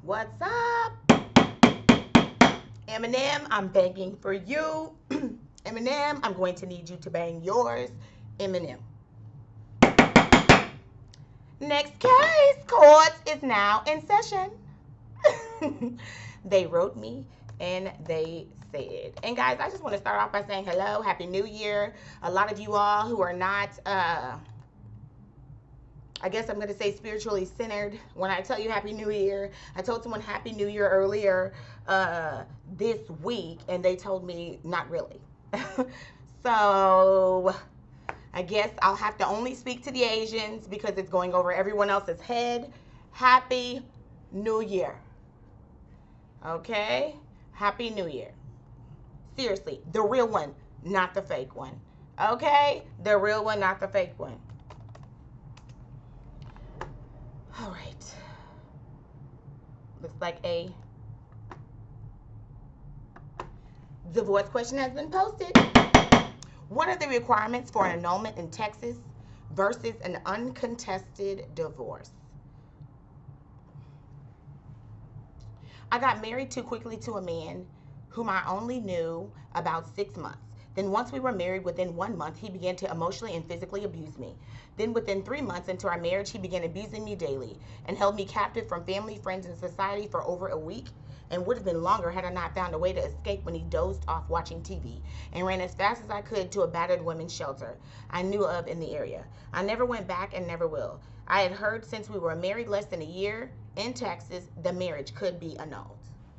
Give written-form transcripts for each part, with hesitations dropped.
What's up? Eminem, I'm begging for you. Eminem, I'm going to need you to bang yours. Eminem. Next case, court is now in session. They wrote me and they said. And guys, I just want to start off by saying hello, Happy New Year. A lot of you all who are not, I guess I'm going to say spiritually centered when I tell you Happy New Year. I told someone Happy New Year earlier this week, and they told me not really. So I guess I'll have to only speak to the Asians because it's going over everyone else's head. Happy New Year. Okay? Happy New Year. Seriously, the real one, not the fake one. Okay? The real one, not the fake one. All right. Looks like a divorce question has been posted. What are the requirements for an annulment in Texas versus an uncontested divorce? I got married too quickly to a man whom I only knew about 6 months. Then once we were married, within 1 month, he began to emotionally and physically abuse me. Then within 3 months into our marriage, he began abusing me daily and held me captive from family, friends, and society for over a week, and would have been longer had I not found a way to escape when he dozed off watching TV and ran as fast as I could to a battered women's shelter I knew of in the area. I never went back and never will. I had heard since we were married less than a year in Texas, the marriage could be annulled.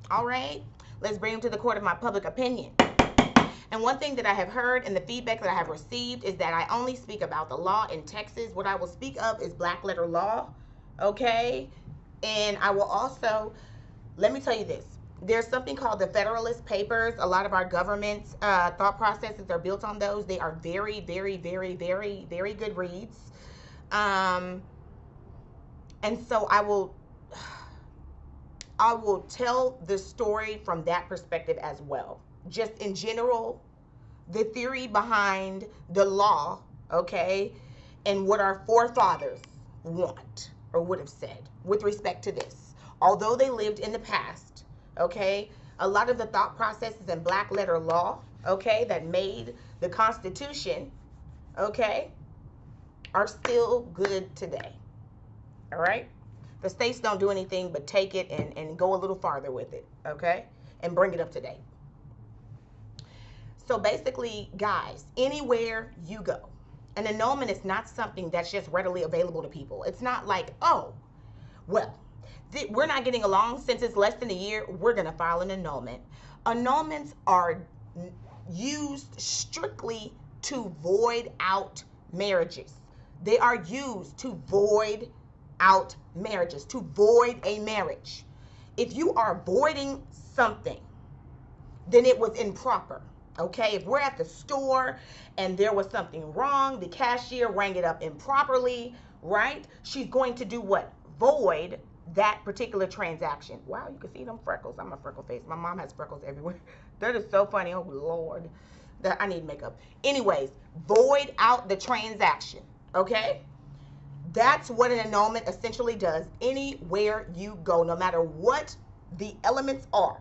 All right, let's bring him to the court of my public opinion. And one thing that I have heard and the feedback that I have received is that I only speak about the law in Texas. What I will speak of is black letter law, okay? And I will also, let me tell you this. There's something called the Federalist Papers. A lot of our government's thought processes are built on those. They are very, very, very, very, very good reads. And so I will tell the story from that perspective as well. Just in general, the theory behind the law, okay, and what our forefathers want or would have said with respect to this. Although they lived in the past, okay, a lot of the thought processes in black letter law, okay, that made the Constitution, okay, are still good today. All right? The states don't do anything but take it and go a little farther with it, okay, and bring it up to date. So basically, guys, anywhere you go, an annulment is not something that's just readily available to people. It's not like, oh, well, we're not getting along since it's less than a year, we're going to file an annulment. Annulments are used strictly to void out marriages. They are used to void out marriages, to void a marriage. If you are voiding something, then it was improper. Okay, if we're at the store and there was something wrong, the cashier rang it up improperly, right? She's going to do what? Void that particular transaction. Wow, you can see them freckles. I'm a freckle face. My mom has freckles everywhere. That is so funny. Oh, Lord. I need makeup. Anyways, void out the transaction. Okay? That's what an annulment essentially does anywhere you go, no matter what the elements are.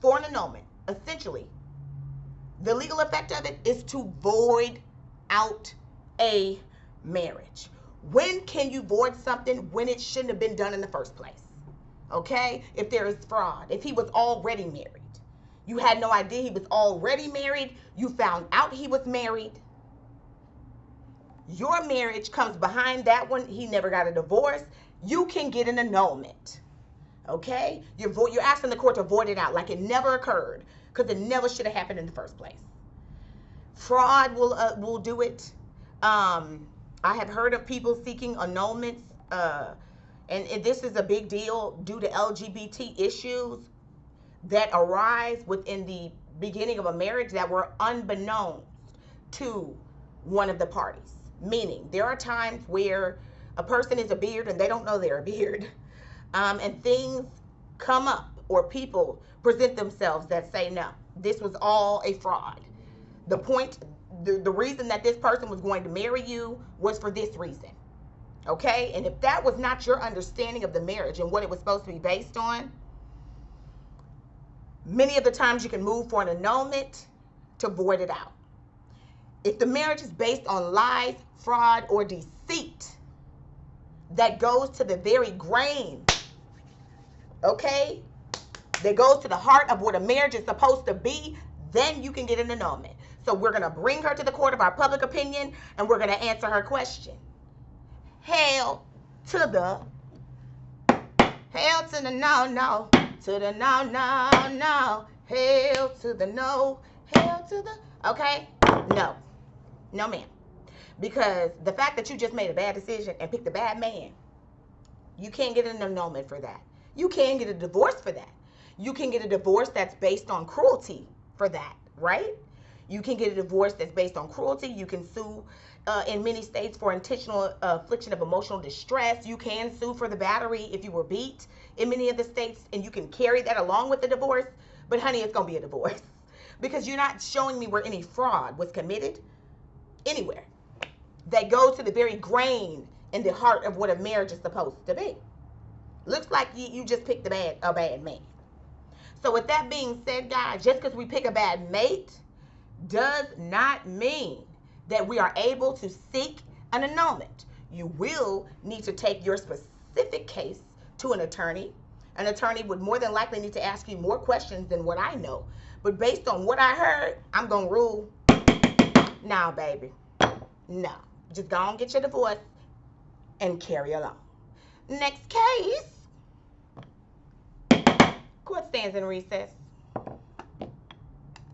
For an annulment, essentially, the legal effect of it is to void out a marriage. When can you void something? When it shouldn't have been done in the first place. Okay? If there is fraud, if he was already married, you had no idea he was already married, you found out he was married, your marriage comes behind that one, he never got a divorce, you can get an annulment. Okay? You're asking the court to void it out like it never occurred, because it never should have happened in the first place. Fraud will do it. I have heard of people seeking annulments, and this is a big deal due to LGBT issues that arise within the beginning of a marriage that were unbeknownst to one of the parties. Meaning, there are times where a person is a beard and they don't know they're a beard, and things come up or people present themselves that say, no, this was all a fraud. The reason that this person was going to marry you was for this reason. Okay? And if that was not your understanding of the marriage and what it was supposed to be based on, many of the times you can move for an annulment to void it out. If the marriage is based on lies, fraud, or deceit that goes to the very grain, okay, that goes to the heart of what a marriage is supposed to be, then you can get an annulment. So we're going to bring her to the court of our public opinion, and we're going to answer her question. Hell to the no, no, to the no, no, no, hell to the no, hell to the, okay? No, no ma'am. Because the fact that you just made a bad decision and picked a bad man, you can't get an annulment for that. You can get a divorce for that. You can get a divorce that's based on cruelty for that, right? You can get a divorce that's based on cruelty. You can sue in many states for intentional affliction of emotional distress. You can sue for the battery if you were beat in many of the states, and you can carry that along with the divorce. But honey, it's going to be a divorce because you're not showing me where any fraud was committed anywhere that goes to the very grain in the heart of what a marriage is supposed to be. Looks like you just picked a bad man. So with that being said, guys, just because we pick a bad mate does not mean that we are able to seek an annulment. You will need to take your specific case to an attorney. An attorney would more than likely need to ask you more questions than what I know. But based on what I heard, I'm going to rule, nah, baby, no. Just go and get your divorce and carry along. Next case. Court stands in recess.